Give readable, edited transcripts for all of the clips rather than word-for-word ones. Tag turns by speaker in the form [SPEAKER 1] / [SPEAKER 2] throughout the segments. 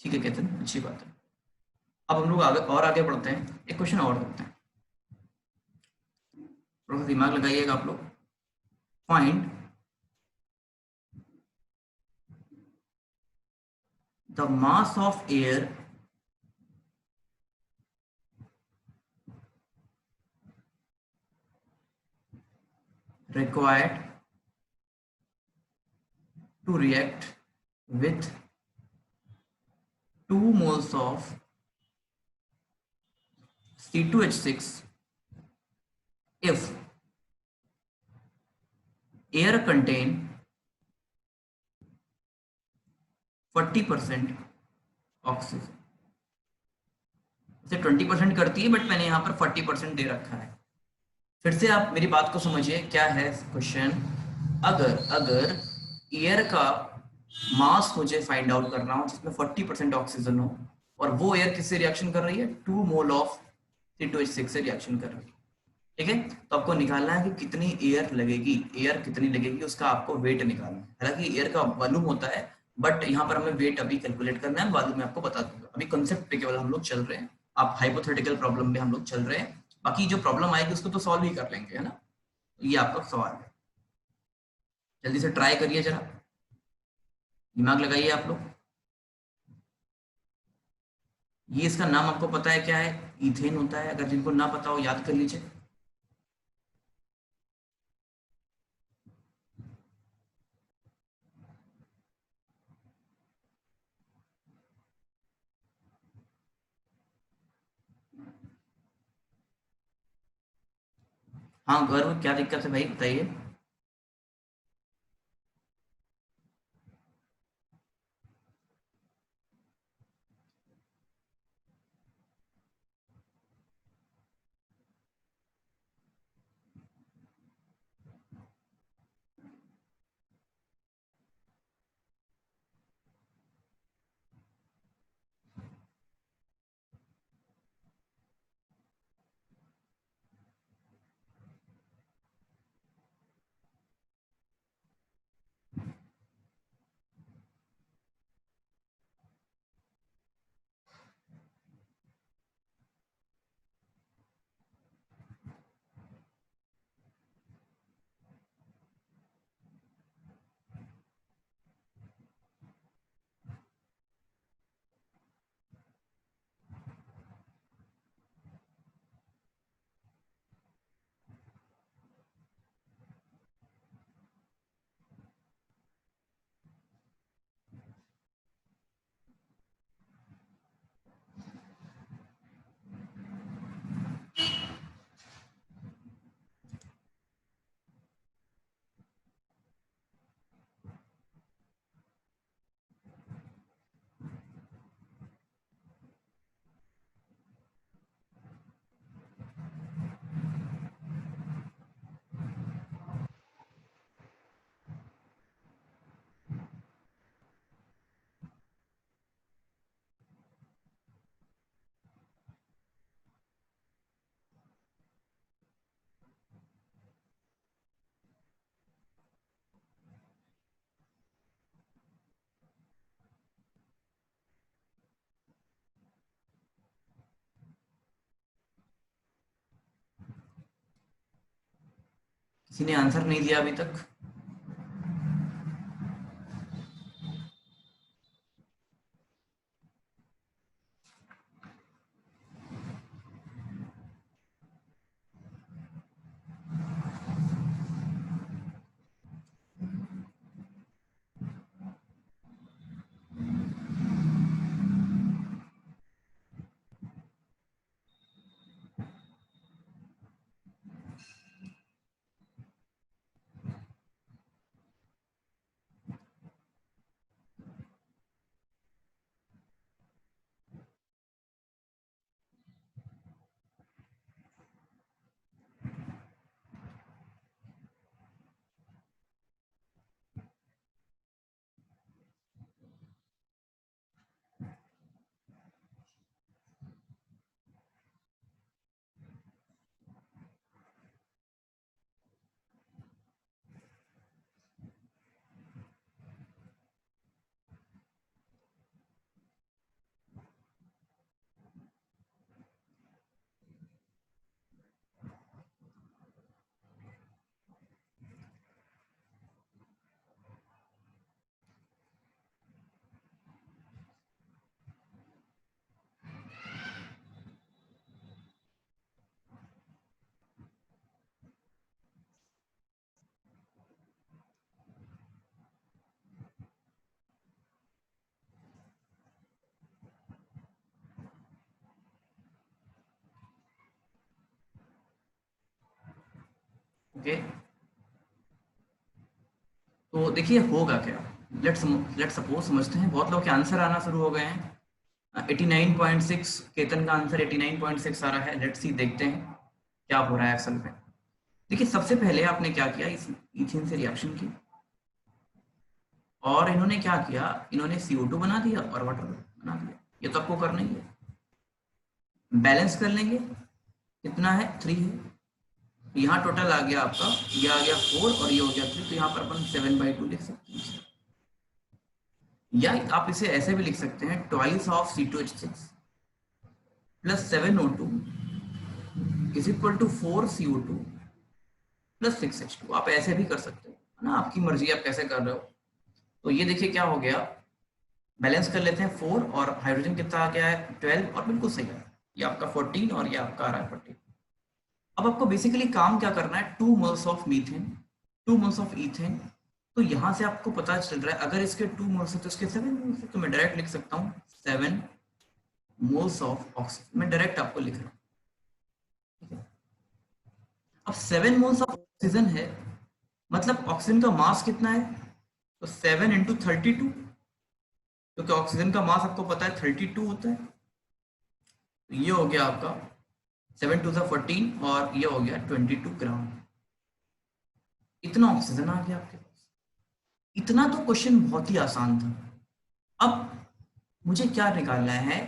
[SPEAKER 1] ठीक है कहते हैं, अच्छी बात है। अब हम लोग आगे बढ़ते हैं, एक क्वेश्चन और करते हैं, थोड़ा सा दिमाग लगाइएगा आप लोग। Find the mass of air required to react with 2 moles of C2H6 if air contain 40% oxygen. इसे 20% करती है, बट मैंने यहाँ पर 40% दे रखा है। फिर से आप मेरी बात को समझिए, क्या है क्वेश्चन। अगर अगर एयर का मास मुझे फाइंड आउट करना हो जिसमें 40% ऑक्सीजन हो, और वो एयर किससे रिएक्शन कर रही है, 2 मोल ऑफ C2H6 से रिएक्शन कर रही है, ठीक है। तो आपको निकालना है कि कितनी एयर लगेगी, एयर कितनी लगेगी, उसका आपको वेट निकालना है। हालांकि एयर का वॉल्यूम होता है, बट यहाँ पर हमें वेट अभी कैलकुलेट करना है, बाद में आपको बता दूंगा। अभी कंसेप्ट पे केवल हम लोग चल रहे हैं, आप हाइपोथेटिकल प्रॉब्लम में हम लोग चल रहे हैं। बाकी जो प्रॉब्लम आएगी उसको तो सॉल्व ही कर लेंगे, है ना। ये आपका सवाल है, जल्दी से ट्राई करिए, जरा दिमाग लगाइए आप लोग। ये इसका नाम आपको पता है क्या है, इथेन होता है। अगर जिनको ना पता हो याद कर लीजिए। हाँ गर्व, क्या दिक्कत है भाई, बताइए। किसी ने आंसर नहीं दिया अभी तक। ओके, तो देखिए होगा क्या, लेट सपोज समझते हैं। बहुत लोग के आंसर आना शुरू हो गए हैं। 89.6, केतन का आंसर 89.6 आ रहा है। लेट्स सी, देखते हैं क्या हो रहा है असल में। देखिए सबसे पहले आपने क्या किया, इस इथेन से रिएक्शन की, और इन्होंने क्या किया, इन्होंने CO2 बना दिया और वाटर बना दिया। ये तो आपको करना ही है। बैलेंस कर लेंगे, कितना है 3 है, यहाँ टोटल आ गया आपका, ये आ गया 4 और ये हो गया 3, तो यहाँ पर अपन 7/2 लिख सकते हैं। या आप इसे ऐसे भी लिख सकते हैं, twice of C2H6 plus 7O2 is equal to 4CO2 plus 6H2। आप ऐसे भी कर सकते हो, है ना, आपकी मर्जी, आप कैसे कर रहे हो। तो ये देखिए क्या हो गया, बैलेंस कर लेते हैं 4 और हाइड्रोजन कितना आ गया है 12, और बिल्कुल सही है, ये आपका 14 और ये आपका आ रहा है 14। अब आपको बेसिकली काम क्या करना है, 2 moles of methane, 2 moles of ethane. तो यहां से आपको पता चल रहा है, अगर इसके 2 मोल्स है तो इसके 7 मोल्स है, तो मैं डायरेक्ट लिख सकता हूँ 7 मोल्स ऑफ ऑक्सीजन। मैं डायरेक्ट आपको लिख रहा हूँ, ठीक है। अब 7 मोल्स ऑफ ऑक्सीजन है, मतलब ऑक्सीजन का मास कितना है, तो 7 इंटू 32, क्योंकि ऑक्सीजन का मास आपको पता है 32 होता है। तो ये हो गया आपका 7 टू 14 और ये हो गया 22 ग्राम। इतना ऑक्सीजन आ गया आपके पास। इतना तो क्वेश्चन बहुत ही आसान था। अब मुझे क्या निकालना है,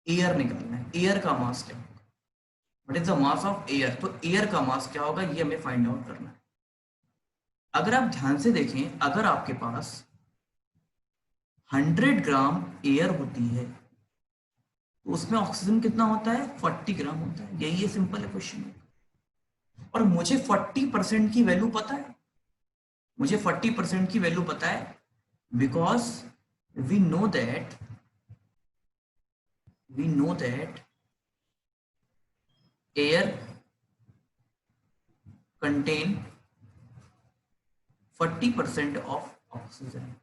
[SPEAKER 1] एयर निकालना है। एयर का मास क्या होगा, what is the mass of air, तो एयर का मास क्या होगा ये हमें फाइंड आउट करना है। अगर आप ध्यान से देखें, अगर आपके पास 100 ग्राम एयर होती है तो उसमें ऑक्सीजन कितना होता है, 40 ग्राम होता है। यही है, सिंपल है क्वेश्चन। और मुझे 40% की वैल्यू पता है, मुझे 40% की वैल्यू पता है, because we know that air contain 40% of oxygen.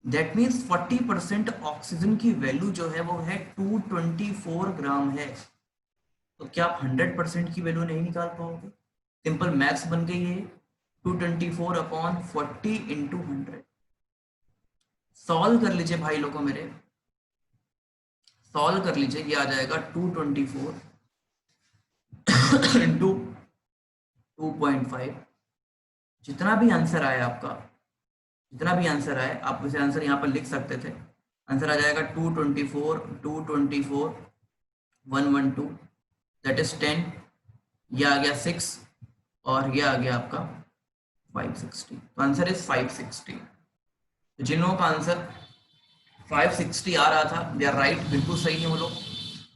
[SPEAKER 1] That means 40% oxygen की वैल्यू जो है वो है 224 ग्राम है। तो क्या आप 100% की वैल्यू नहीं निकाल पाओगे, सिंपल मैथ्स बन गई है। 224/40 इंटू 100। सॉल्व कर लीजिए भाई लोगों मेरे, सॉल्व कर लीजिए, ये आ जाएगा 224 इंटू 2.5। जितना भी आंसर आए आपका, जितना भी आंसर आए, आप उसे आंसर यहाँ पर लिख सकते थे। आंसर आ जाएगा 224 112, दैट इज 10। ये आ गया 6 और ये आ गया आपका 560। तो आंसर इज 560। तो जिन लोगों का आंसर 560 आ रहा था, दे आर राइट, बिल्कुल सही है वो लोग।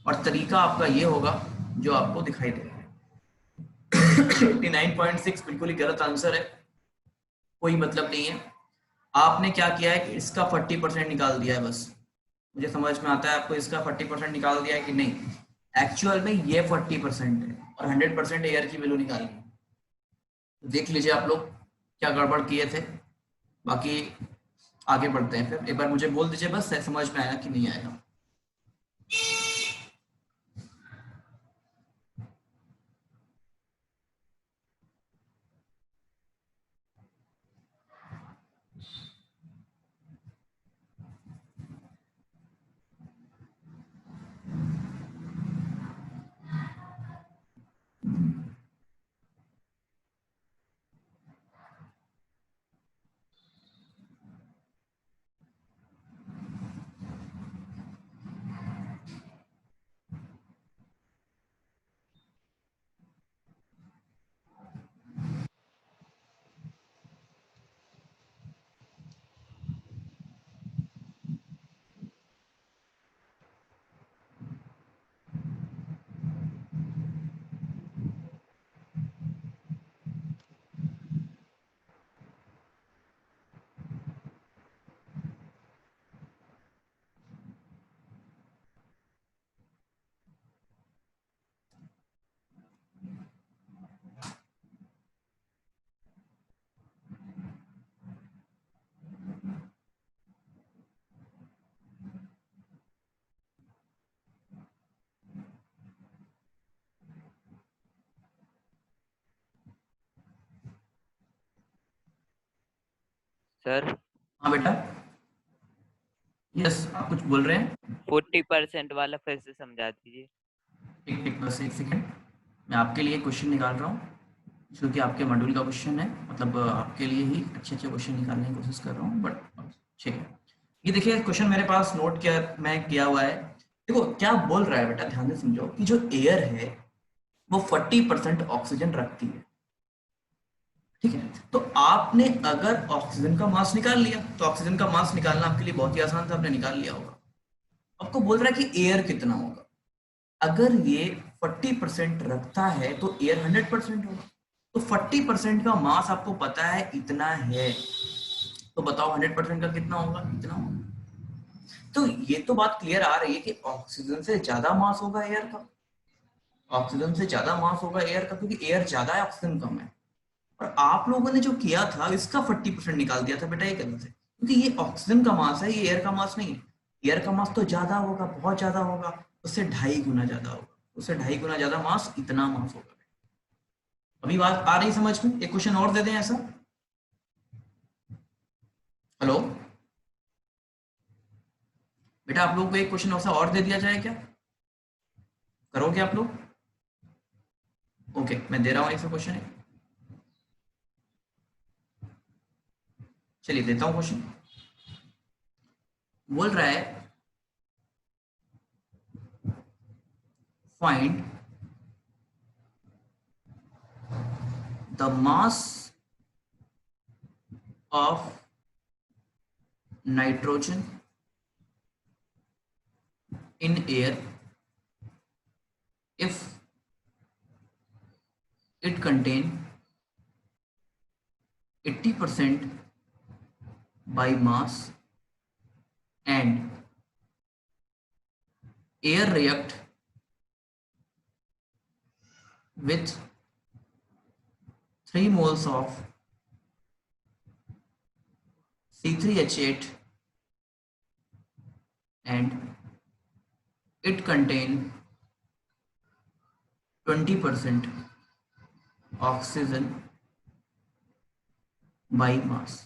[SPEAKER 1] और तरीका आपका ये होगा जो आपको दिखाई दे रहा है। 89.6 बिल्कुल ही गलत आंसर है, कोई मतलब नहीं है। आपने क्या किया है कि इसका 40% निकाल दिया है बस। मुझे समझ में आता है आपको इसका 40% निकाल दिया है कि नहीं, एक्चुअल में ये 40% है और 100% एयर की वैल्यू निकाली है। तो देख लीजिए आप लोग क्या गड़बड़ किए थे। बाकी आगे बढ़ते हैं, फिर एक बार मुझे बोल दीजिए बस समझ में आया कि नहीं आया।
[SPEAKER 2] सर
[SPEAKER 1] हाँ बेटा, यस आप कुछ बोल रहे हैं?
[SPEAKER 2] 40% वाला फिर से समझा दीजिए।
[SPEAKER 1] टिक टिक बस एक सेकेंड, मैं आपके लिए क्वेश्चन निकाल रहा हूँ जो कि आपके मॉड्यूल का क्वेश्चन है, मतलब आपके लिए ही अच्छे अच्छे क्वेश्चन निकालने की कोशिश कर रहा हूँ, बट ठीक है। ये देखिए क्वेश्चन मेरे पास नोट किया मैं किया हुआ है। देखो क्या बोल रहा है बेटा, ध्यान से समझो कि जो एयर है वो 40% ऑक्सीजन रखती है, ठीक है। तो आपने अगर ऑक्सीजन का मास निकाल लिया, तो ऑक्सीजन का मास निकालना आपके लिए बहुत ही आसान था, आपने निकाल लिया होगा। आपको बोल रहा है कि एयर कितना होगा। अगर ये 40% रखता है तो एयर 100% होगा। तो 40% का मास आपको पता है इतना है, तो बताओ 100% का कितना होगा, इतना होगा। तो ये तो बात क्लियर आ रही है कि ऑक्सीजन से ज्यादा मास होगा एयर का, ऑक्सीजन से ज्यादा मास होगा एयर का, क्योंकि एयर ज्यादा है ऑक्सीजन कम है। और आप लोगों ने जो किया था इसका 40% निकाल दिया था बेटा, ये गलत है, क्योंकि ये ऑक्सीजन का मास है, ये एयर का मास नहीं है। एयर का मास तो ज्यादा होगा, बहुत ज्यादा होगा, उससे 2.5 गुना ज्यादा होगा, उससे 2.5 गुना ज्यादा मास, इतना मास होगा। अभी बात आ रही समझ में? एक क्वेश्चन और दे दें ऐसा। हेलो बेटा, आप लोगों को एक क्वेश्चन ऐसा और दे दिया जाए क्या? करोगे आप लोग? ओके, मैं दे रहा हूं एक क्वेश्चन है, चलिए देता हूं क्वेश्चन। बोल रहा है find the mass of nitrogen in air if it contain 80% by mass and air react with 3 moles of C3H8 and it contain 20% oxygen by mass।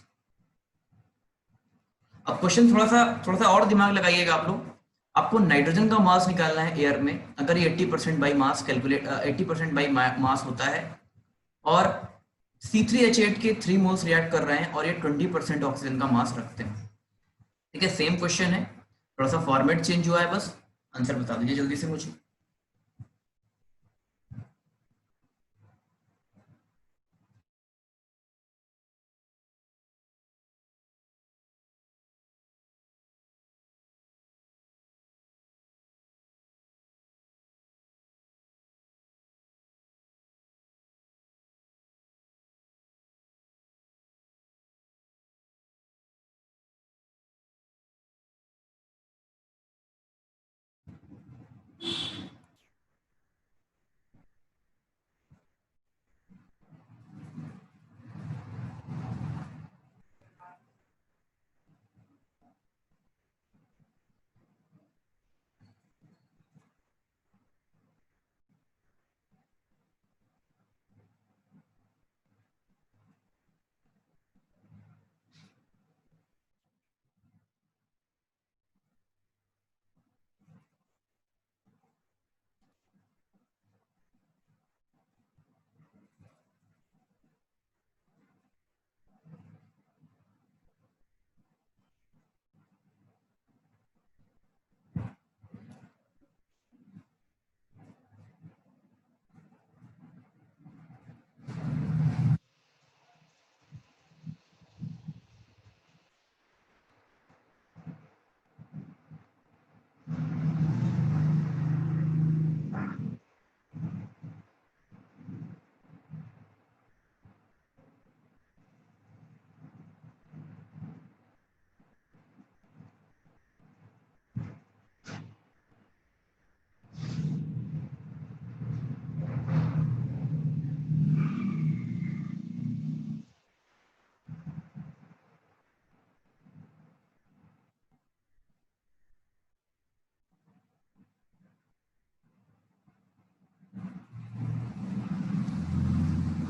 [SPEAKER 1] अब क्वेश्चन थोड़ा सा और दिमाग लगाइएगा आप लोग। आपको नाइट्रोजन का मास निकालना है एयर में, अगर ये 80% by mass calculate 80% by mass होता है, और C3H8 के 3 मोल्स रिएक्ट कर रहे हैं और ये 20% ऑक्सीजन का मास रखते हैं, ठीक है। सेम क्वेश्चन है, थोड़ा सा फॉर्मेट चेंज हुआ है बस। आंसर बता दीजिए जल्दी से मुझे।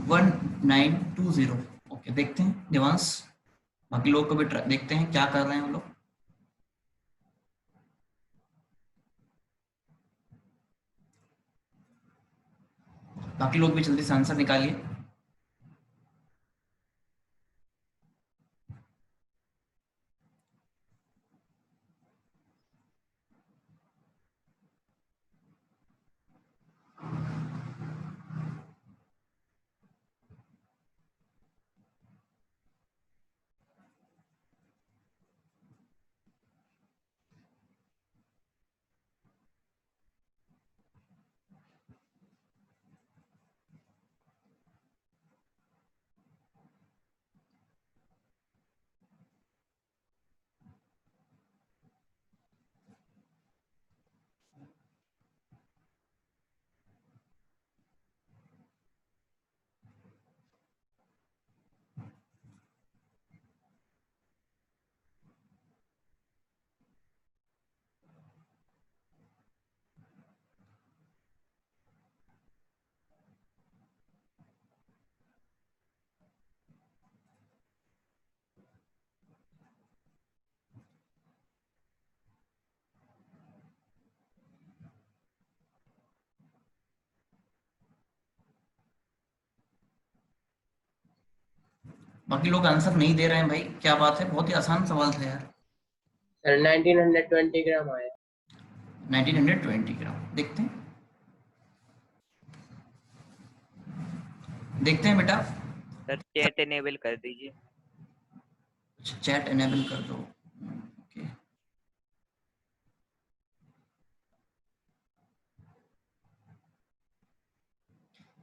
[SPEAKER 1] वन 920। ओके देखते हैं देवांश। बाकी लोग को भी देखते हैं क्या कर रहे हैं वो लोग। बाकी लोग भी जल्दी से आंसर निकालिए। बाकी लोग आंसर नहीं दे रहे हैं भाई, क्या बात है, बहुत ही आसान सवाल था यार।
[SPEAKER 3] सर 1920 ग्राम आया।
[SPEAKER 1] 1920 ग्राम, देखते हैं देखते हैं बेटा।
[SPEAKER 2] सर चैट एनेबल कर दीजिए।
[SPEAKER 1] चैट एनेबल कर दो। ओके,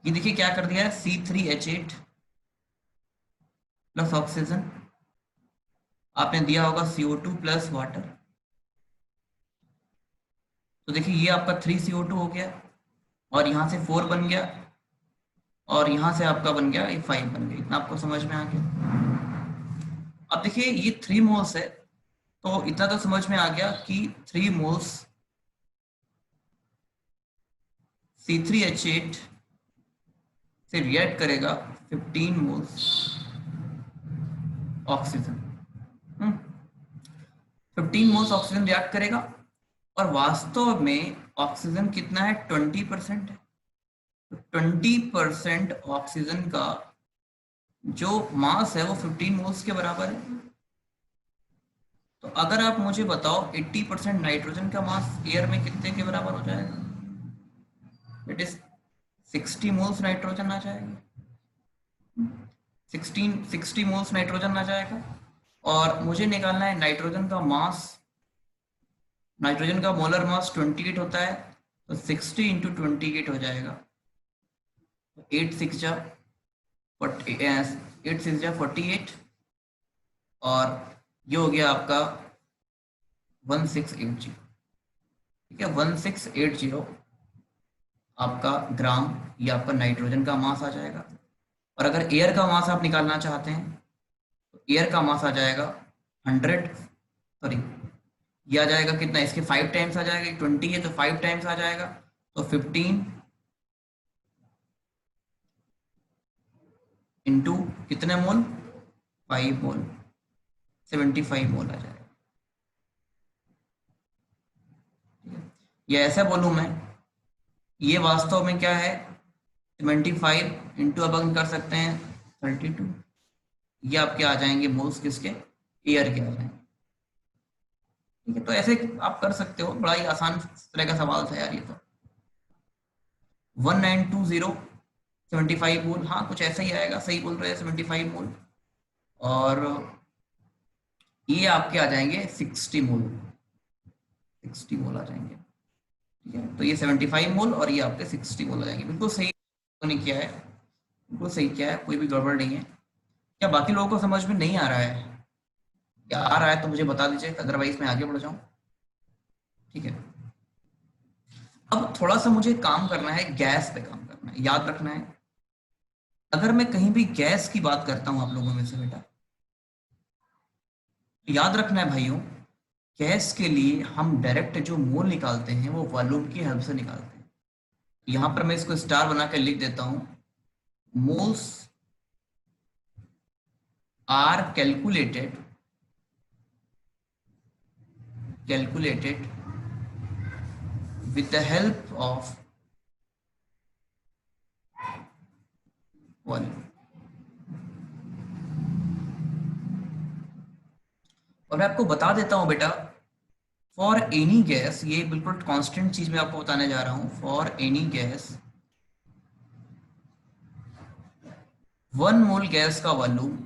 [SPEAKER 1] ये देखिए क्या कर दिया है, C3H8 प्लस ऑक्सीजन, आपने दिया होगा CO2 प्लस वाटर। तो देखिए ये आपका 3CO2 हो गया, और यहाँ से 4 बन गया, और यहाँ से आपका बन गया ये 5 बन गया। इतना आपको समझ में आ गया। अब देखिए ये 3 मोल्स है, तो इतना तो समझ में आ गया कि 3 मोल्स C3H8 से रिएक्ट करेगा 15 moles oxygen. 15 moles oxygen react करेगा, और वास्तव में ऑक्सीजन कितना है, 20% है। तो 20% ऑक्सीजन का जो मास है वो 15 मोल्स के बराबर है। तो अगर आप मुझे बताओ 80% नाइट्रोजन का मास एयर में कितने के बराबर हो जाएगा, इट इज 60 मोल्स नाइट्रोजन आ जाएगा। 60 मोल्स नाइट्रोजन आ जाएगा, और मुझे निकालना है नाइट्रोजन का मास। नाइट्रोजन का मोलर मास 28 होता है, तो 60 इंटू 28 हो जाएगा। 8 6 जा 48, और ये हो गया आपका 1680। ठीक है, 1680 आपका ग्राम, ये आपका नाइट्रोजन का मास आ जाएगा। और अगर एयर का मास आप निकालना चाहते हैं, तो एयर का मास आ जाएगा 100, सॉरी ये आ जाएगा कितना, इसके 5 टाइम्स आ जाएगा, 20 है तो 5 टाइम्स आ जाएगा, तो 15 इंटू कितने मोल, 5 मोल, 75 मोल आ जाएगा। ये ऐसे बोलूं मैं, ये वास्तव में क्या है 75 इंटू, अब हम कर सकते हैं 32, ये आपके आ जाएंगे मोल्स किसके, एयर के आ जाएंगे। ठीक है, तो ऐसे आप कर सकते हो, बड़ा ही आसान तरह का सवाल था यार ये तो। 1920 75 मोल, हाँ कुछ ऐसा ही आएगा, सही बोल रहे हैं 75 मोल, और ये आपके आ जाएंगे 60 मोल, 60 मोल आ जाएंगे। ठीक है, तो ये 75 मोल और ये आपके 60 मोल आ जाएंगे। बिल्कुल सही तो नहीं किया है, बिल्कुल सही किया है, कोई भी गड़बड़ नहीं है। क्या बाकी लोगों को समझ में नहीं आ रहा है, क्या आ रहा है तो मुझे बता दीजिए, अदरवाइज मैं आगे बढ़ जाऊं। ठीक है, अब थोड़ा सा मुझे काम करना है, गैस पे काम करना है, याद रखना है। अगर मैं कहीं भी गैस की बात करता हूं आप लोगों में से बेटा, याद रखना है भाइयों, गैस के लिए हम डायरेक्ट जो मोल निकालते हैं वो वॉल्यूम की हेल्प से निकालते हैं। यहां पर मैं इसको स्टार बना कर लिख देता हूं, moles are calculated with the help of volume। और मैं आपको बता देता हूं बेटा, फॉर एनी गैस, ये बिल्कुल कांस्टेंट चीज मैं आपको बताने जा रहा हूं। For any gas, 1 mole gas का वॉल्यूम,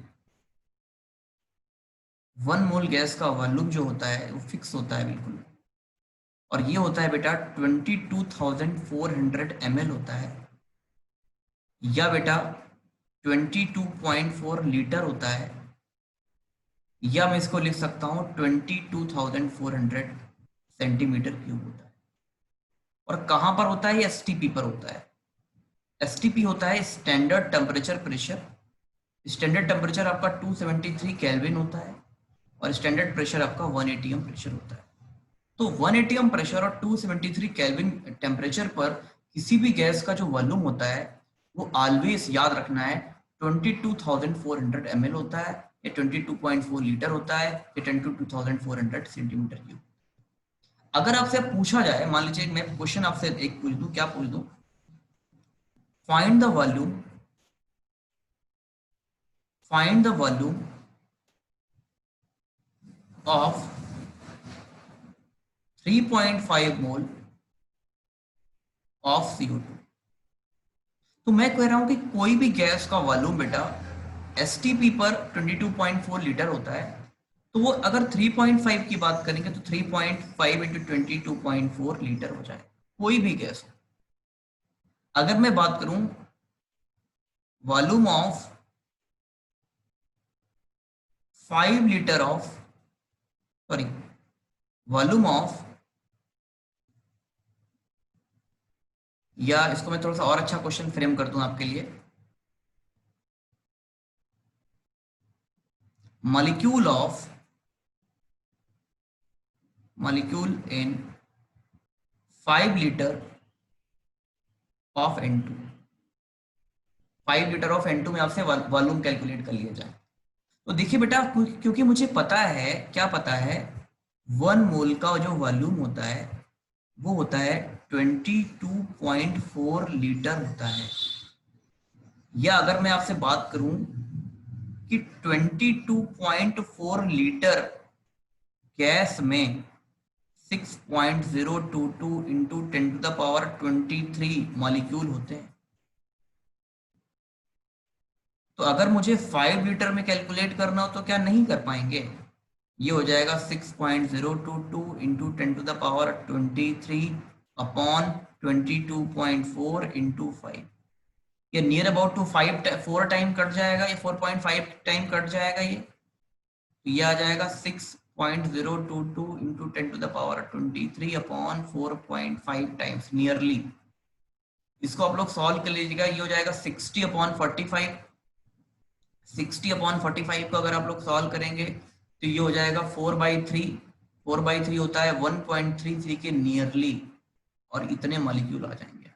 [SPEAKER 1] 1 मोल गैस का वॉल्यूम जो होता है वो फिक्स होता है बिल्कुल, और ये होता है बेटा 22,400 ml होता है, या बेटा 22.4 लीटर होता है, या मैं इसको लिख सकता हूँ 22,400 सेंटीमीटर क्यूब होता है। और कहाँ पर होता है? एसटीपी पर होता है। एसटीपी होता है standard temperature pressure. Standard temperature आपका 273 केल्विन होता है, और स्टैंडर्ड प्रेशर आपका 1 एटीएम प्रेशर होता है। तो 1 एटीएम प्रेशर और 273 केल्विन टेम्परेचर पर किसी भी गैस का जो वॉल्यूम होता है वो ऑलवेज याद रखना है 22,400 ml होता है, या 22.4 लीटर होता है, या 22,400 सेंटीमीटर क्यूब। अगर आपसे पूछा जाए, मान लीजिए मैं क्वेश्चन आपसे एक पूछ दूं, क्या पूछ दूं? Find the volume, find the volume of 3.5 mole of CO2। तो मैं कह रहा हूं कि कोई भी गैस का वॉल्यूम बेटा एसटीपी पर 22.4 लीटर होता है, तो वो अगर 3.5 की बात करेंगे तो 3.5 इंटू 22.4 लीटर हो जाए, कोई भी गैस हो। अगर मैं बात करूं volume of 5 litre of, sorry, volume of, या इसको मैं थोड़ा सा और अच्छा क्वेश्चन फ्रेम कर दूं आपके लिए, molecule of, molecule in 5 litre of N2, 5 litre of N2 में आपसे वॉल्यूम कैलकुलेट कर लिया जाए। तो देखिए बेटा, क्योंकि मुझे पता है, क्या पता है, 1 मोल का जो वॉल्यूम होता है वो होता है 22.4 लीटर होता है। या अगर मैं आपसे बात करूं कि 22.4 लीटर गैस में 6.022 इंटू 10⁻23 मॉलिक्यूल होते हैं, तो अगर मुझे 5 लीटर में कैलकुलेट करना हो तो क्या नहीं कर पाएंगे? ये हो जाएगा 6.022 इंटू 10⁻23 अपॉन 22.4 इंटू 5। ये near about to 4 time cut जाएगा, ये 4.5 टाइम कट जाएगा, ये आ जाएगा 6.022 इंटू 10⁻23 अपॉन 4.5 टाइम्स नियरली। इसको आप लोग सॉल्व कर लीजिएगा, ये हो जाएगा 60/45। 60/45 को अगर आप लोग सॉल्व करेंगे तो ये हो जाएगा 4/3। 4/3 होता है 1.33 के नियरली, और इतने मॉलिक्यूल आ जाएंगे,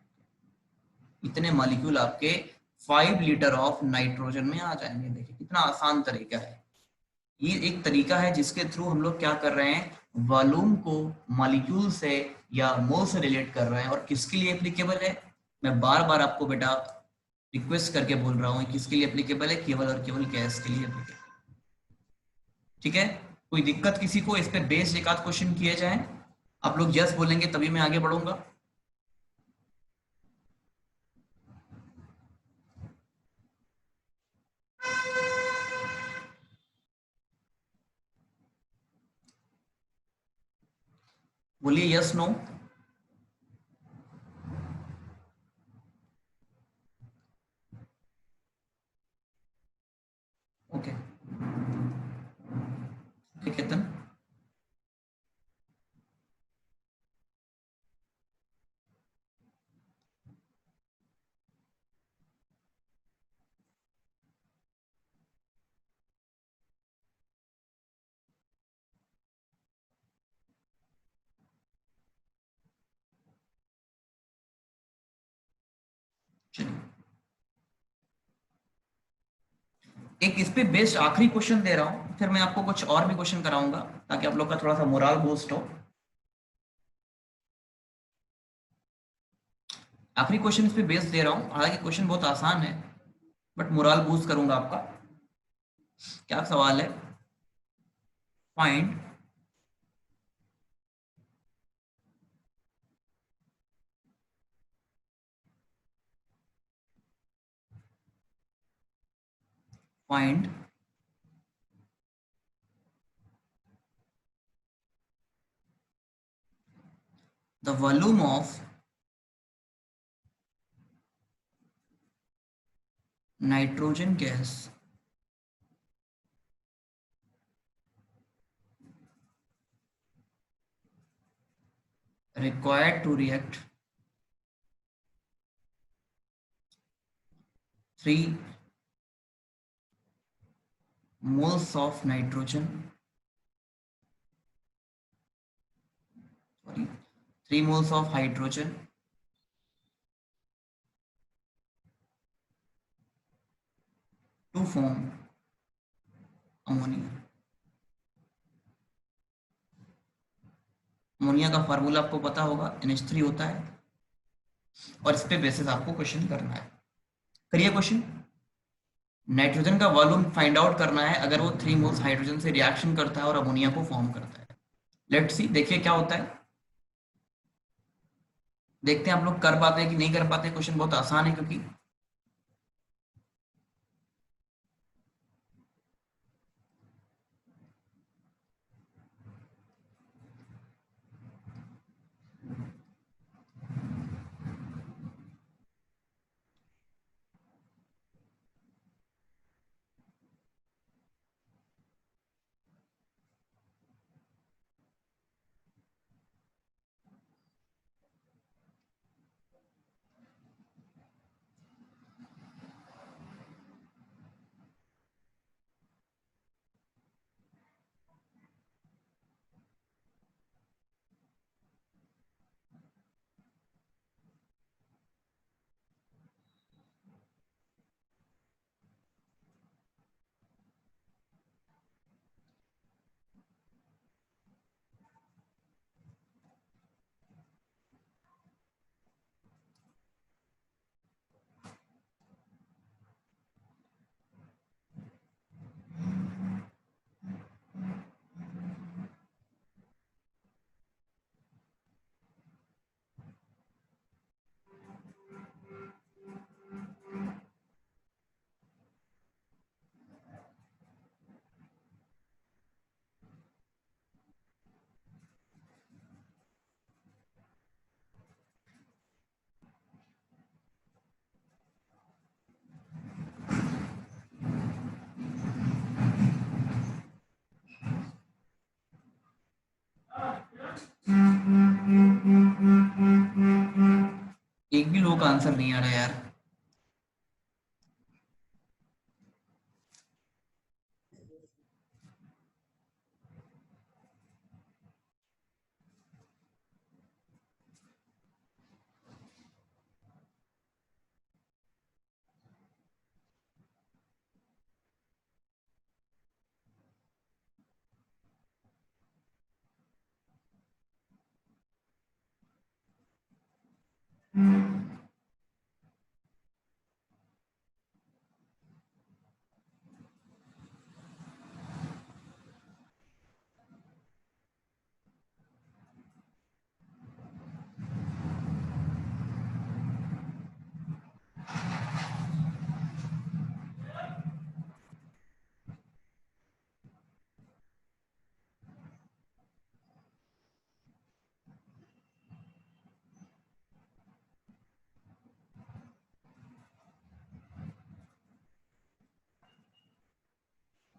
[SPEAKER 1] इतने मॉलिक्यूल आपके 5 लीटर ऑफ नाइट्रोजन में आ जाएंगे। देखिए कितना आसान तरीका है। ये एक तरीका है जिसके थ्रू हम लोग क्या कर रहे हैं, वॉल्यूम को मॉलिक्यूल से या मोल से रिलेट कर रहे हैं। और किसके लिए एप्लीकेबल है, मैं बार बार आपको बेटा रिक्वेस्ट करके बोल रहा हूँ, किसके लिए एप्लीकेबल है, केवल और केवल गैस के लिए एप्लीकेबल। ठीक है, कोई दिक्कत किसी को? इस पे बेस्ड एक आध क्वेश्चन किए जाए, आप लोग यस बोलेंगे तभी मैं आगे बढ़ूंगा। बोलिए यस नो। ओके, केतन, चलिए एक इस पे बेस्ड आखिरी क्वेश्चन दे रहा हूं, फिर मैं आपको कुछ और भी क्वेश्चन कराऊंगा ताकि आप लोग का थोड़ा सा मोरल बूस्ट हो। आखिरी क्वेश्चन इस पे बेस्ड दे रहा हूं, हालांकि क्वेश्चन बहुत आसान है बट मोरल बूस्ट करूंगा आपका। क्या सवाल है? Find find the volume of nitrogen gas required to react 3 moles of nitrogen, sorry, 3 moles of hydrogen to form ammonia। Ammonia का फार्मूला आपको पता होगा, NH3 होता है, और इस पे बेसिस आपको क्वेश्चन करना है। करिए क्वेश्चन। नाइट्रोजन का वॉल्यूम फाइंड आउट करना है अगर वो 3 मोल्स हाइड्रोजन से रिएक्शन करता है और अमोनिया को फॉर्म करता है। लेट्स सी, देखिए क्या होता है। देखते हैं आप लोग कर पाते हैं कि नहीं कर पाते। क्वेश्चन बहुत आसान है क्योंकि एक भी लोगों का आंसर नहीं आ रहा यार।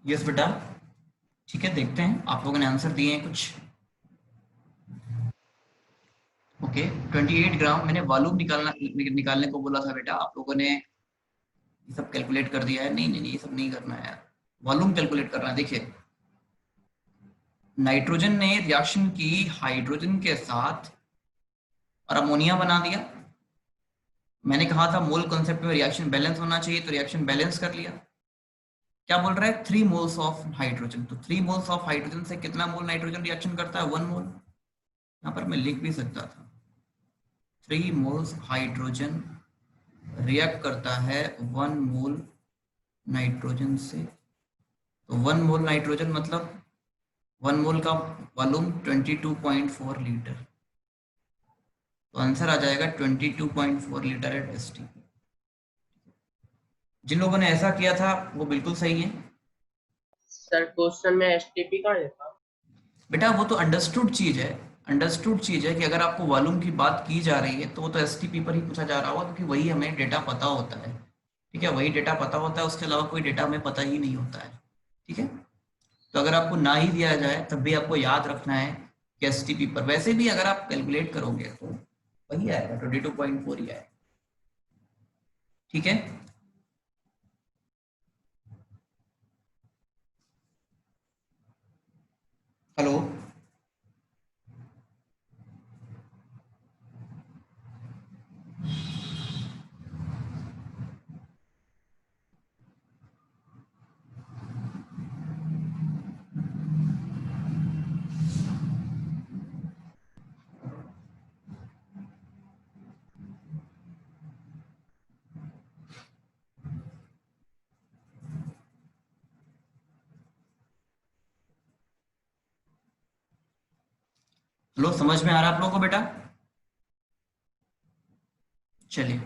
[SPEAKER 1] यस बेटा, ठीक है, देखते हैं आप लोगों ने आंसर दिए हैं कुछ। ओके, 28 ग्राम मैंने वॉल्यूम निकालने को बोला था बेटा, आप लोगों ने ये सब कैलकुलेट कर दिया है। नहीं नहीं नहीं, ये सब नहीं करना है यार, वॉल्यूम कैलकुलेट करना है। देखिए, नाइट्रोजन ने रिएक्शन की हाइड्रोजन के साथ और अमोनिया बना दिया। मैंने कहा था मोल कॉन्सेप्ट में रिएक्शन बैलेंस होना चाहिए, तो रिएक्शन बैलेंस कर लिया। क्या बोल रहा है 3 मोल्स ऑफ हाइड्रोजन। तो 3 मोल्स ऑफ हाइड्रोजन से कितना मोल नाइट्रोजन रिएक्शन करता है 1 मोल। यहाँ पर मैं लिख भी सकता था 3 मोल्स हाइड्रोजन रिएक्ट करता है 1 मोल नाइट्रोजन से। तो 1 मोल नाइट्रोजन मतलब 1 मोल का वॉल्यूम 22.4 लीटर। तो आंसर आ जाएगा 22.4 लीटर एट एसटी। जिन लोगों ने ऐसा किया था वो बिल्कुल सही है।
[SPEAKER 3] सर क्वेश्चन में एसटीपी कहाँ लिखा?
[SPEAKER 1] बेटा वो तो अंडरस्टूड चीज है, अंडरस्टूड चीज है कि अगर आपको वॉल्यूम की बात की जा रही है तो वो तो एसटीपी पर ही पूछा जा रहा होगा, क्योंकि वही हमें डेटा पता होता है। ठीक है, वही डेटा पता होता है, उसके अलावा कोई डेटा हमें पता ही नहीं होता है। ठीक है, तो अगर आपको ना ही दिया जाए तब भी आपको याद रखना है कि एसटीपी पर, वैसे भी अगर आप कैलकुलेट करोगे तो वही आएगा 22.4 ही आएगा। ठीक है, हेलो हेलो, समझ में आ रहा है आप लोगों को बेटा? चलिए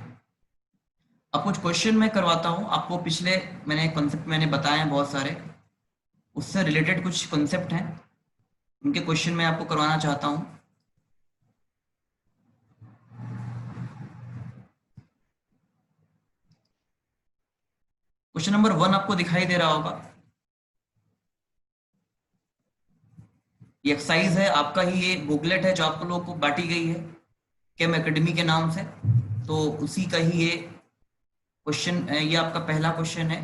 [SPEAKER 1] अब कुछ क्वेश्चन मैं करवाता हूँ आपको। पिछले मैंने कॉन्सेप्ट मैंने बताए हैं बहुत सारे, उससे रिलेटेड कुछ कॉन्सेप्ट हैं, उनके क्वेश्चन मैं आपको करवाना चाहता हूँ। क्वेश्चन नंबर 1 आपको दिखाई दे रहा होगा। ये एक्सरसाइज है आपका ही, ये बुकलेट है जो आप लोगों को बांटी गई है केम एकेडमी के नाम से, तो उसी का ही ये क्वेश्चन, ये आपका पहला क्वेश्चन है।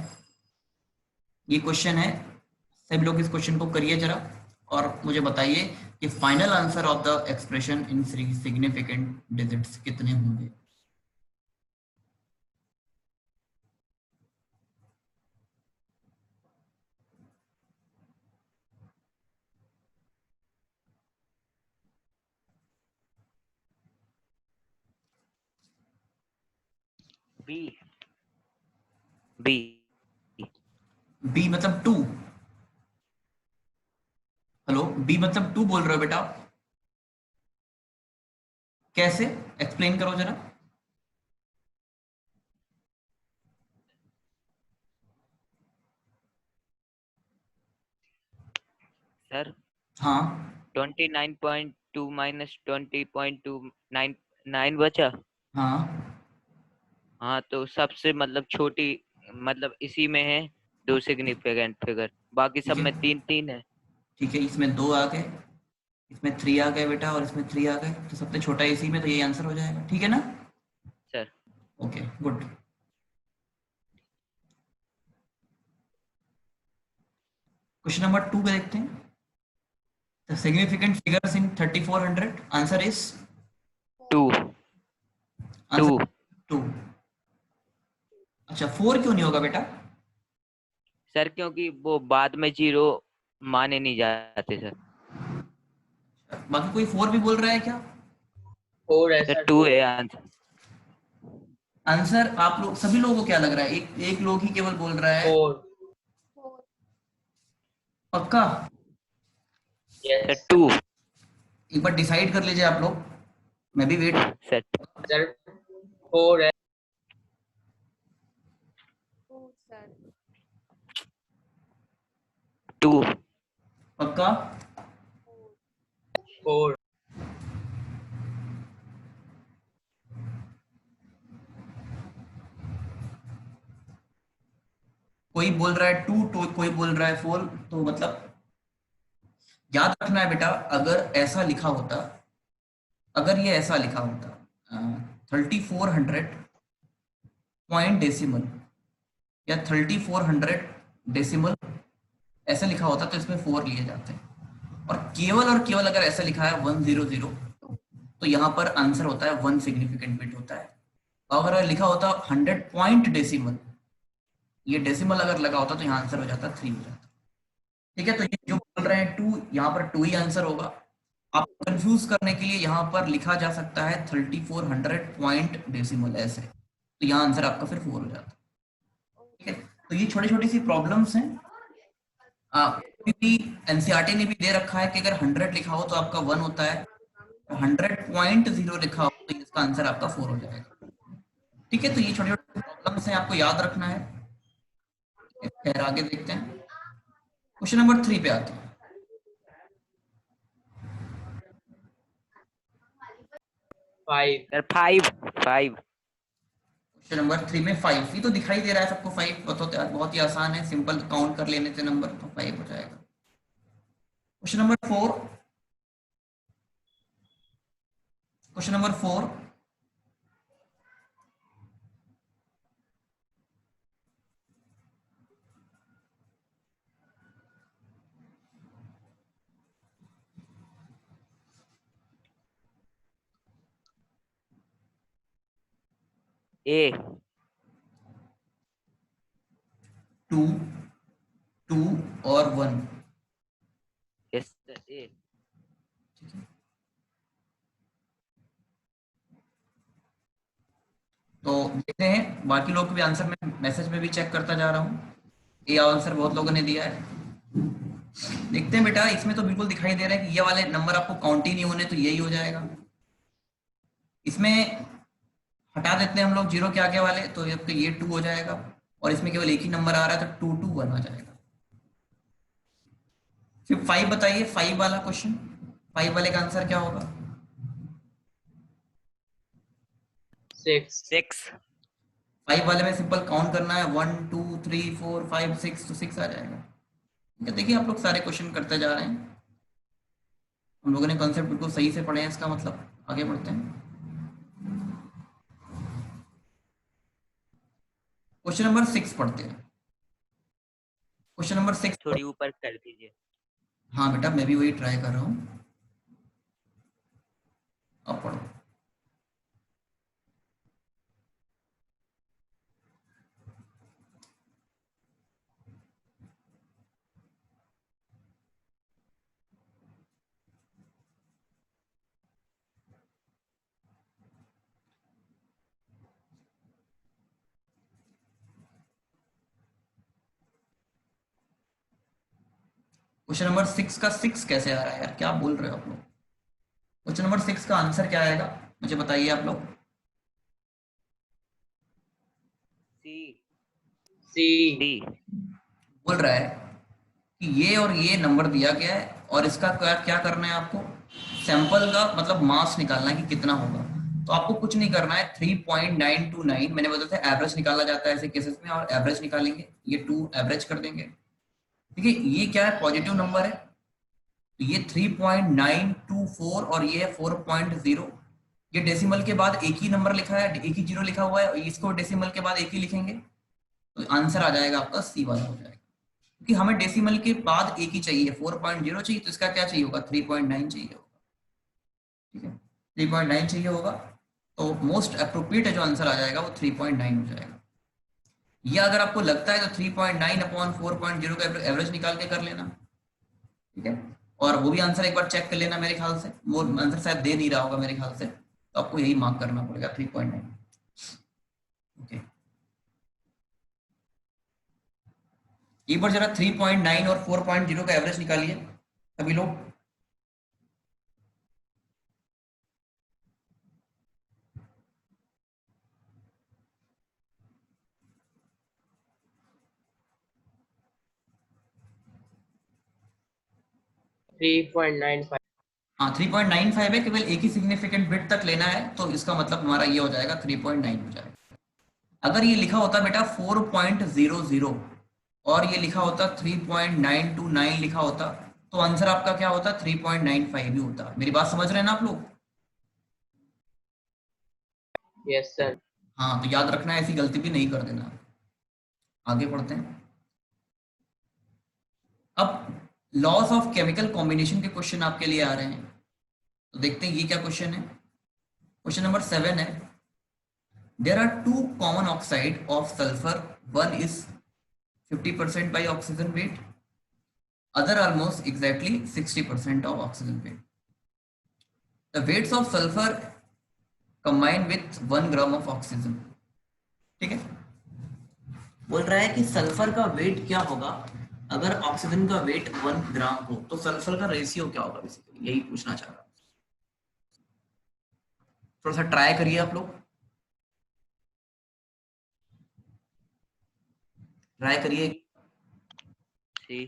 [SPEAKER 1] ये क्वेश्चन है, सभी लोग इस क्वेश्चन को करिए जरा और मुझे बताइए कि final answer of the expression in significant digits कितने होंगे।
[SPEAKER 2] बी। बी।
[SPEAKER 1] बी मतलब 2? हेलो, बी मतलब 2 बोल रहे हो बेटा आप? कैसे, एक्सप्लेन करो जरा।
[SPEAKER 2] सर
[SPEAKER 1] हाँ
[SPEAKER 2] 29.2 माइनस 20.299 बचा।
[SPEAKER 1] हाँ
[SPEAKER 2] हाँ तो सबसे मतलब छोटी, मतलब इसी में है 2 सिग्निफिकेंट फिगर, बाकी
[SPEAKER 1] ठीक
[SPEAKER 2] सब
[SPEAKER 1] है,
[SPEAKER 2] में 3-3 है।
[SPEAKER 1] ठीक है, इसमें 2 आ गए, इसमें 3 आ गए बेटा, और इसमें 3 आ गए, तो सबसे छोटा इसी में, तो यही आंसर हो जाएगा। ठीक है ना?
[SPEAKER 2] Sir
[SPEAKER 1] okay good. Question number 2 पे देखते हैं। The significant figures in 3400, answer is,
[SPEAKER 2] 2।
[SPEAKER 1] Answer
[SPEAKER 2] 2
[SPEAKER 1] 2। अच्छा 4 क्यों नहीं होगा बेटा?
[SPEAKER 2] सर क्योंकि वो बाद में जीरो माने नहीं जाते सर।
[SPEAKER 1] बाकी कोई 4 भी बोल रहा है क्या?
[SPEAKER 3] फोर है
[SPEAKER 2] सर
[SPEAKER 3] सर,
[SPEAKER 2] 2
[SPEAKER 3] फोर।
[SPEAKER 2] है आंसर।
[SPEAKER 1] आंसर आप लोग सभी लोगों को क्या लग रहा है? एक एक लोग ही केवल बोल रहा है।
[SPEAKER 3] फोर।
[SPEAKER 1] पक्का?
[SPEAKER 2] Sir
[SPEAKER 3] yes
[SPEAKER 2] 2।
[SPEAKER 1] एक बार डिसाइड कर लीजिए आप लोग, मैं भी वेट।
[SPEAKER 2] सर
[SPEAKER 3] सर, फोर है।
[SPEAKER 2] 2।
[SPEAKER 1] पक्का?
[SPEAKER 3] फोर।
[SPEAKER 1] कोई बोल रहा है 2, तो कोई बोल रहा है 4, तो मतलब याद रखना है बेटा, अगर ऐसा लिखा होता, अगर ये ऐसा लिखा होता 3400 पॉइंट डेसिमल या 3400 डेसिमल, ऐसा लिखा होता तो इसमें 4 लिए जाते हैं। और केवल अगर ऐसा लिखा है 100, तो यहाँ पर आंसर होता है 1 सिग्निफिकेंट बिट होता है। और अगर लिखा होता 100 पॉइंट डेसिमल, ये डेसिमल अगर लगा होता तो यहाँ आंसर हो जाता 3 हो जाता। ठीक है, तो ये जो बोल रहे हैं 2, यहाँ पर 2 ही आंसर होगा। आप कंफ्यूज करने के लिए यहाँ पर लिखा जा सकता है 3400 पॉइंट डेसिमल ऐसे, तो यहाँ आंसर आपका फिर 4 हो जाता। ठीक है, तो ये छोटी छोटी सी प्रॉब्लम्स हैं। एनसीईआरटी ने भी दे रखा है कि अगर 100 लिखा हो तो आपका 1 होता है, 100.0 लिखा हो तो इसका आंसर आपका 4 हो जाएगा। ठीक है, तो ये छोटी छोटी प्रॉब्लम्स हैं, आपको याद रखना है। खैर आगे देखते हैं, क्वेश्चन नंबर 3 पे आते हैं।
[SPEAKER 3] फाइव।
[SPEAKER 2] सर 5
[SPEAKER 1] क्वेश्चन नंबर 3 में 5, ये तो दिखाई दे रहा है सबको 5, बहुत ही आसान है, सिंपल काउंट कर लेने से नंबर तो 5 हो जाएगा। क्वेश्चन नंबर 4, क्वेश्चन नंबर 4,
[SPEAKER 2] ए
[SPEAKER 1] 2, 2 और 1।
[SPEAKER 2] यस सर ए।
[SPEAKER 1] ठीक है, तो देखते हैं बाकी लोग भी आंसर में मैसेज में भी चेक करता जा रहा हूँ, ये आंसर बहुत लोगों ने दिया है। देखते हैं बेटा, इसमें तो बिल्कुल दिखाई दे रहा है कि ये वाले नंबर आपको काउंट ही नहीं होने, तो यही हो जाएगा। इसमें हटा देते हैं हम लोग जीरो के आगे वाले, तो ये 2 हो जाएगा, और इसमें केवल एक ही नंबर आ रहा है तो 2 2 1 आ जाएगा। फिर 5 बताइए, 5 वाला क्वेश्चन, 5 वाले का आंसर क्या होगा?
[SPEAKER 3] 6।
[SPEAKER 1] 5 वाले में सिंपल काउंट करना है, 1 2 3 4 5 6, तो 6 आ जाएगा। ठीक है, देखिए आप लोग सारे क्वेश्चन करते जा रहे हैं, हम लोगों ने कॉन्सेप्ट बिल्कुल सही से पढ़े हैं, इसका मतलब आगे बढ़ते हैं। क्वेश्चन नंबर 6 पढ़ते हैं। क्वेश्चन नंबर 6,
[SPEAKER 2] थोड़ी ऊपर कर दीजिए।
[SPEAKER 1] हाँ बेटा मैं भी वही ट्राई कर रहा हूँ, अब पढ़ो। क्वेश्चन नंबर 6 का 6 कैसे आ रहा है यार, क्या बोल रहे हो आप लोग? क्वेश्चन नंबर 6 का आंसर क्या आएगा, मुझे बताइए आप लोग।
[SPEAKER 2] सी
[SPEAKER 3] सी।
[SPEAKER 2] डी।
[SPEAKER 1] बोल रहा है कि ये और ये नंबर दिया गया है, और इसका क्या क्या करना है आपको, सैंपल का मतलब मास निकालना है कि कितना होगा। तो आपको कुछ नहीं करना है, 3.929 मैंने बताया था एवरेज निकाला जाता है ऐसे केसेस में, और एवरेज निकालेंगे, ये 2 एवरेज कर देंगे। ठीक है, ये क्या है, पॉजिटिव नंबर है, तो ये 3.924 और ये है 4.0। ये डेसिमल के बाद एक ही नंबर लिखा है, एक ही जीरो लिखा हुआ है, इसको डेसिमल के बाद एक ही लिखेंगे, तो आंसर आ जाएगा आपका सी वाला हो जाएगा। क्योंकि हमें डेसिमल के बाद एक ही चाहिए, 4.0 चाहिए, तो इसका क्या चाहिए होगा, 3.9 चाहिए होगा। ठीक है, 3.9 चाहिए होगा, तो मोस्ट अप्रोप्रिएट जो आंसर आ जाएगा वो 3.9 हो जाएगा। या अगर आपको लगता है तो 3.9 अपॉन 4.0 का एवरेज निकाल के कर लेना। ठीक है, और वो भी आंसर एक बार चेक कर लेना, मेरे ख्याल से वो आंसर शायद दे नहीं रहा होगा मेरे ख्याल से, तो आपको यही मार्क करना पड़ेगा 3.9। ओके, एक बार जरा 3.9 और 4.0 का एवरेज निकालिए सभी लोग।
[SPEAKER 3] थ्री 3.95।
[SPEAKER 1] हाँ 3.95 है, केवल एक ही सिग्निफिकेंट बिट तक लेना है, तो इसका मतलब हमारा ये हो जाएगा 3.9 हो जाएगा। अगर ये लिखा होता बेटा 4.00 और ये लिखा होता 3.929 लिखा होता, तो आंसर आपका क्या होता, 3.95 ही होता। मेरी बात समझ रहे हैं ना आप लोग?
[SPEAKER 3] Yes sir.
[SPEAKER 1] हाँ, तो याद रखना है, ऐसी गलती भी नहीं कर देना। आगे बढ़ते हैं। अब लॉस ऑफ केमिकल कॉम्बिनेशन के क्वेश्चन आपके लिए आ रहे हैं, तो देखते हैं ये क्या क्वेश्चन है। क्वेश्चन नंबर 7 है, there are 2 common oxide of sulphur, one is 50% by oxygen weight, other almost exactly 60% of oxygen weight. The weights of sulfur combined with 1 gram of oxygen. ठीक है, बोल रहा है कि सल्फर का वेट क्या होगा अगर ऑक्सीजन का वेट 1 ग्राम हो, तो सल्फर का रेशियो क्या होगा, बेसिकली यही पूछना चाह रहा हूं। थोड़ा सा ट्राई करिए आप लोग, ट्राई करिए,
[SPEAKER 2] सी।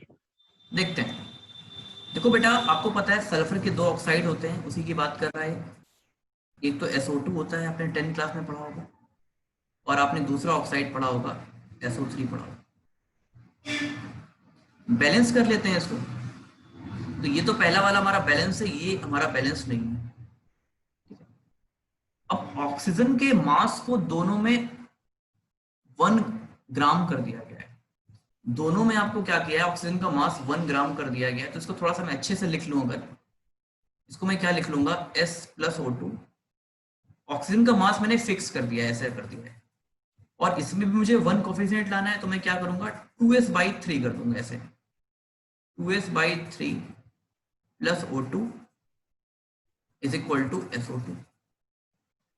[SPEAKER 1] देखते हैं। देखो बेटा, आपको पता है सल्फर के 2 ऑक्साइड होते हैं, उसी की बात कर रहा है। एक तो SO2 होता है, आपने 10 क्लास में पढ़ा होगा, और आपने दूसरा ऑक्साइड पढ़ा होगा, SO3 पढ़ा होगा। बैलेंस कर लेते हैं इसको। तो ये तो पहला वाला हमारा बैलेंस है, ये हमारा बैलेंस नहीं है। अब ऑक्सीजन के मास को दोनों में 1 ग्राम कर दिया गया है। दोनों में आपको क्या किया है, ऑक्सीजन का मास 1 ग्राम कर दिया गया है। तो इसको थोड़ा सा मैं अच्छे से लिख लूं, अगर इसको मैं क्या लिख लूंगा, S+O2। ऑक्सीजन का मास मैंने फिक्स कर दिया है, ऐसे कर दिया है, और इसमें भी मुझे 1 कोफिशिएंट लाना है, तो मैं क्या करूंगा, 2s/3 कर दूंगा, ऐसे 2s/3 plus O2 is equal to SO2।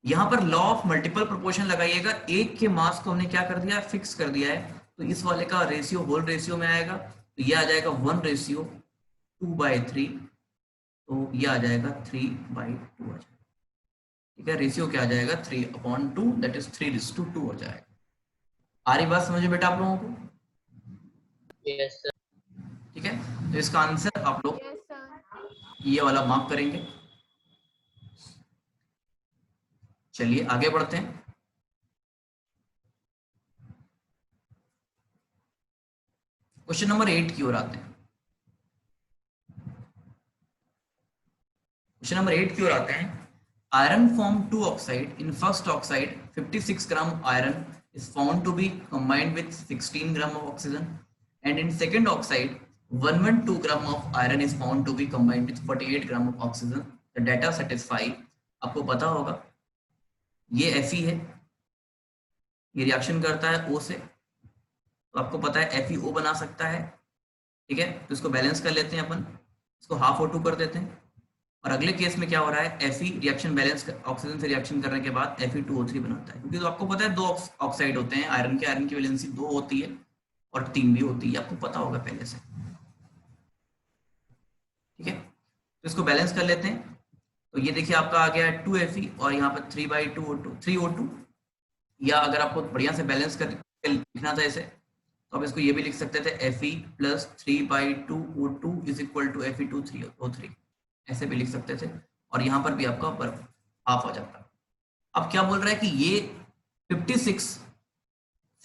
[SPEAKER 1] यहां पर लॉ ऑफ मल्टीपल प्रोपोर्शन लगाइएगा, एक के मास को हमने क्या कर दिया, फिक्स कर दिया है, तो इस वाले का रेशियो होल रेशियो में आएगा, तो ये आ जाएगा 1:2/3, तो ये आ जाएगा 3/2 आ जाएगा। ठीक है, रेशियो क्या आ जाएगा, 3/2, दैट इज 3:2 हो जाएगा। आ रही बात समझे बेटा आप लोगों को?
[SPEAKER 3] Yes sir.
[SPEAKER 1] ठीक है, तो इसका आंसर आप लोग ये वाला मार्क करेंगे। चलिए आगे बढ़ते हैं। क्वेश्चन नंबर 8 की ओर आते हैं। क्वेश्चन नंबर 8 की ओर आते हैं। Iron form 2 oxide, in first oxide 56 gram iron is found to be combined with 16 gram of oxygen, and in second oxide 112 gram of iron is found to be combined with 48 gram of oxygen. The data satisfy, आपको पता होगा ये Fe है, ये reaction करता है O से, तो आपको पता है FeO बना सकता है। ठीक है, तो इसको बैलेंस कर लेते हैं अपन, इसको हाफ O2 कर देते हैं, और अगले केस में क्या हो रहा है, Fe रिएक्शन बैलेंस ऑक्सीजन से रिएक्शन करने के बाद Fe2O3 बनाता है, क्योंकि तो आपको पता है 2 ऑक्साइड होते हैं आयरन के, आयरन की वैलेंसी 2 होती है और 3 भी होती है, आपको पता होगा पहले से। ठीक है, तो इसको बैलेंस कर लेते हैं, तो ये देखिए आपका आ गया 2Fe और यहाँ पर 3/2O2 3O2, या अगर आपको बढ़िया से बैलेंस कर लिखना था इसे, तो आप इसको ये भी लिख सकते थे Fe plus 3/2O2 is equal to Fe2O3, ऐसे भी लिख सकते थे, और यहाँ पर भी आपका बर्फ हाफ हो जाता। अब क्या बोल रहा है कि ये 56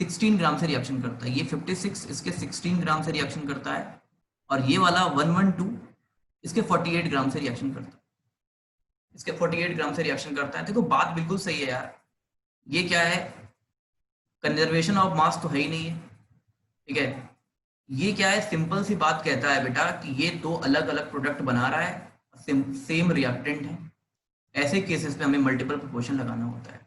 [SPEAKER 1] 16 ग्राम से रिएक्शन करता है, ये 56 इसके 16 ग्राम से रिएक्शन करता है, और ये वाला 112 इसके 48 ग्राम से रिएक्शन करता है, इसके 48 ग्राम से रिएक्शन करता है। देखो बात बिल्कुल सही है यार, ये क्या है, कंजर्वेशन ऑफ मास तो है ही नहीं है। ठीक है, ये क्या है, सिंपल सी बात कहता है बेटा कि ये 2 अलग अलग प्रोडक्ट बना रहा है, सेम रिएक्टेंट है, ऐसे केसेस में हमें मल्टीपल प्रोपोर्शन लगाना होता है।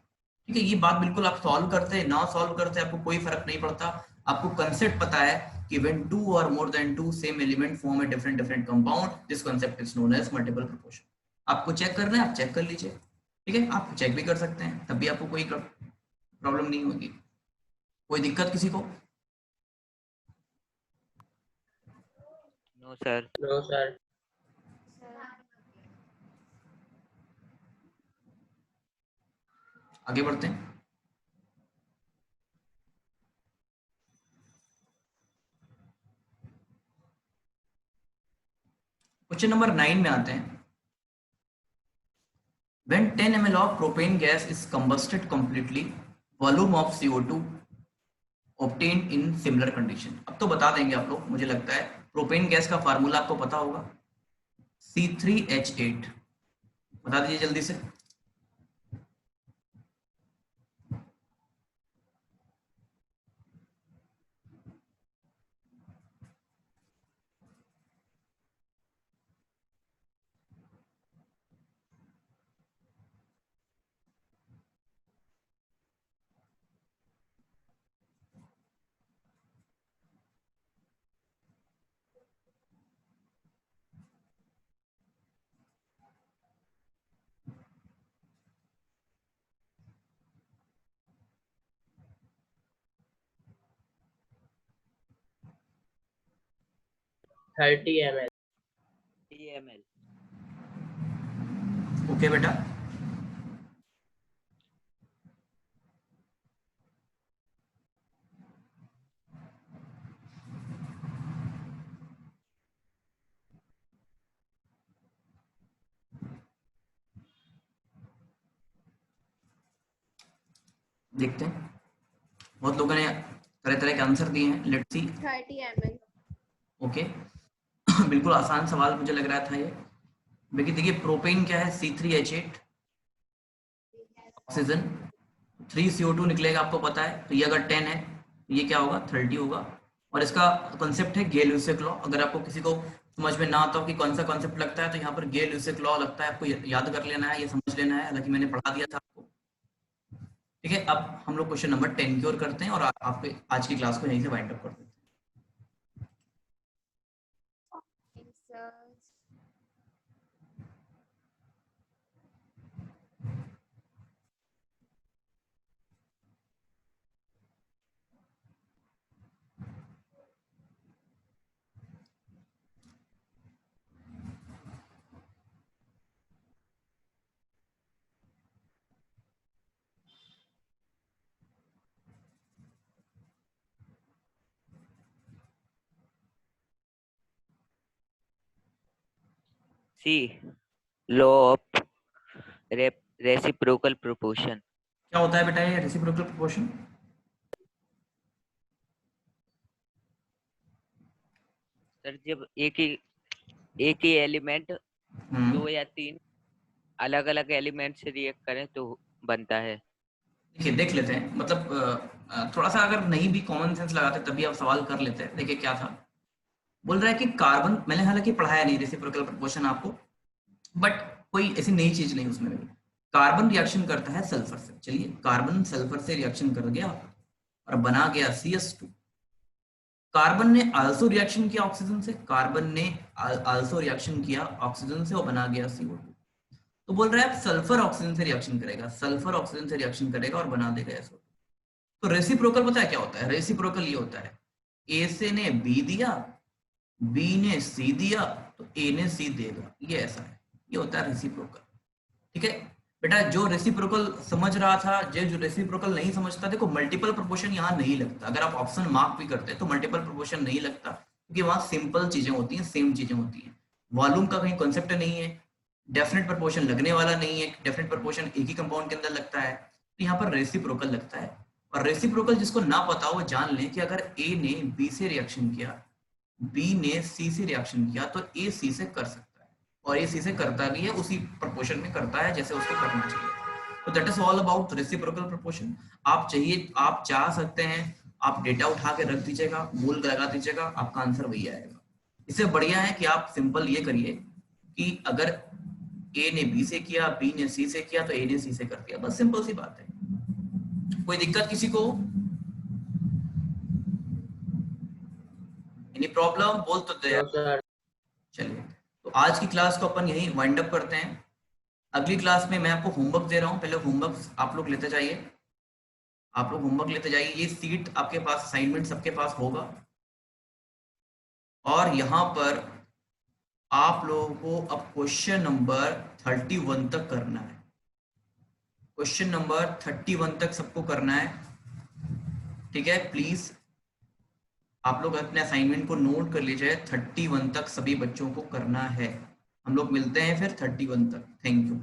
[SPEAKER 1] ठीक है, ये बात बिल्कुल आप सॉल्व करते हैं ना सॉल्व करते हैं आपको कोई फर्क नहीं पड़ता, आपको कंसेप्ट पता है कि when 2 or more than 2 same element form a different compound, this concept is known as multiple proportion। आपको चेक करना है, आप चेक कर लीजिए। ठीक है, आप चेक भी कर सकते हैं, तब भी आपको कोई प्रॉब्लम नहीं होगी। कोई दिक्कत किसी को?
[SPEAKER 2] No sir.
[SPEAKER 3] No sir.
[SPEAKER 1] आगे बढ़ते हैं। क्वेश्चन नंबर 9 में आते हैं। When 10 ml of propane gas is combusted completely, volume of CO2 obtained in similar condition। अब तो बता देंगे आप लोग, मुझे लगता है प्रोपेन गैस का फार्मूला आपको पता होगा, C3H8, बता दीजिए जल्दी से।
[SPEAKER 3] 30 ml।
[SPEAKER 2] ml।
[SPEAKER 1] ओके बेटा, देखते हैं। बहुत लोगों ने तरह तरह के आंसर दिए हैं। Let's see.
[SPEAKER 4] 30 ml।
[SPEAKER 1] ओके बिल्कुल आसान सवाल मुझे लग रहा था ये। देखिए प्रोपेन क्या है, C3H8 ऑक्सीजन, 3CO2 निकलेगा, आपको पता है। तो ये अगर 10 है तो ये क्या होगा, 30 होगा। और इसका कॉन्सेप्ट है गे-लुसेक लॉ। अगर आपको किसी को समझ में ना आता हो कि कौन सा कॉन्सेप्ट लगता है, तो यहाँ पर गे-लुसेक लॉ लगता है, आपको याद कर लेना है, ये समझ लेना है। हालांकि मैंने पढ़ा दिया था आपको। ठीक है, अब हम लोग क्वेश्चन नंबर 10 की ओर करते हैं और आपके आज की क्लास को यहीं से वाइंड अप कर देते हैं।
[SPEAKER 2] सी लॉ ऑफ रेसिप्रोकल प्रोपोर्शन।
[SPEAKER 1] क्या होता है बेटा ये रेसिप्रोकल प्रोपोर्शन?
[SPEAKER 2] सर जब एक ही एलिमेंट दो या तीन अलग अलग एलिमेंट से रिएक्ट करें तो बनता है।
[SPEAKER 1] देखिए देख लेते हैं, मतलब थोड़ा सा अगर नहीं भी कॉमन सेंस लगाते तभी आप सवाल कर लेते हैं। देखिए क्या था, बोल रहा है कि कार्बन, मैंने हालांकि पढ़ाया नहीं रेसिप्रोकल प्रोपोर्शन आपको, बट कोई ऐसी नई चीज नहीं उसमें भी। कार्बन रिएक्शन करता है सल्फर से। चलिए, कार्बन सल्फर से रिएक्शन कर गया और बना गया CS2। कार्बन ने आल्सो रिएक्शन किया ऑक्सीजन से, कार्बन ने आल्सो रिएक्शन किया ऑक्सीजन से और बना गया CO2। तो बोल रहा है सल्फर ऑक्सीजन से रिएक्शन करेगा, सल्फर ऑक्सीजन से रिएक्शन करेगा और बना देगा SO2। तो रेसिप्रोकल पता है क्या होता है? रेसिप्रोकल ये होता है, ए से ने बी दिया, बी ने सी दिया, तो ए ने सी देगा। ये ऐसा है, ये होता है रेसिप्रोकल। ठीक है बेटा, जो रेसिप्रोकल समझ रहा था, जो रेसिप्रोकल नहीं समझता, देखो मल्टीपल प्रोपोर्शन यहाँ नहीं लगता। अगर आप ऑप्शन मार्क भी करते हैं तो मल्टीपल प्रोपोर्शन नहीं लगता, क्योंकि वहां सिंपल चीजें होती हैं, सेम चीजें होती हैं। वॉल्यूम का कहीं कॉन्सेप्ट नहीं है, डेफिनेट प्रोपोर्शन लगने वाला नहीं है, डेफिनेट प्रोपोर्शन एक ही कंपाउंड के अंदर लगता है। तो यहाँ पर रेसिप्रोकल लगता है। और रेसिप्रोकल जिसको ना पता हो वो जान ले कि अगर ए ने बी से रिएक्शन किया, बी ने सी से रिएक्शन किया, तो ए सी से कर सकता है, और ए सी से करता भी है, उसी प्रोपोर्शन में करता है जैसे उसको करना चाहिए। तो that is all about reciprocal proportion. आप चाहिए, आप चाह सकते हैं, आप डेटा उठा के रख दीजिएगा, मूल लगा दीजिएगा, आपका आंसर वही आएगा। इससे बढ़िया है कि आप सिंपल ये करिए कि अगर ए ने बी से किया, बी ने सी से किया, तो ए ने सी से कर दिया। बस सिंपल सी बात है। कोई दिक्कत किसी को? Any problem? बोल तो दे।
[SPEAKER 3] No sir.
[SPEAKER 1] चलिए, तो आज की क्लास को अपन यहीं वाइंड अप करते हैं। अगली क्लास में मैं आपको होमवर्क दे रहा हूं, पहले होमवर्क आप लोग लेते जाइए। आप लोग होमवर्क लेते जाइए। ये सीट आपके पास, असाइनमेंट सबके पास होगा, और यहाँ पर आप लोगों को अब क्वेश्चन नंबर 31 तक करना है। क्वेश्चन नंबर 31 तक सबको करना है। ठीक है, प्लीज आप लोग अपने असाइनमेंट को नोट कर लीजिए। 31 तक सभी बच्चों को करना है। हम लोग मिलते हैं फिर 31 तक। Thank you.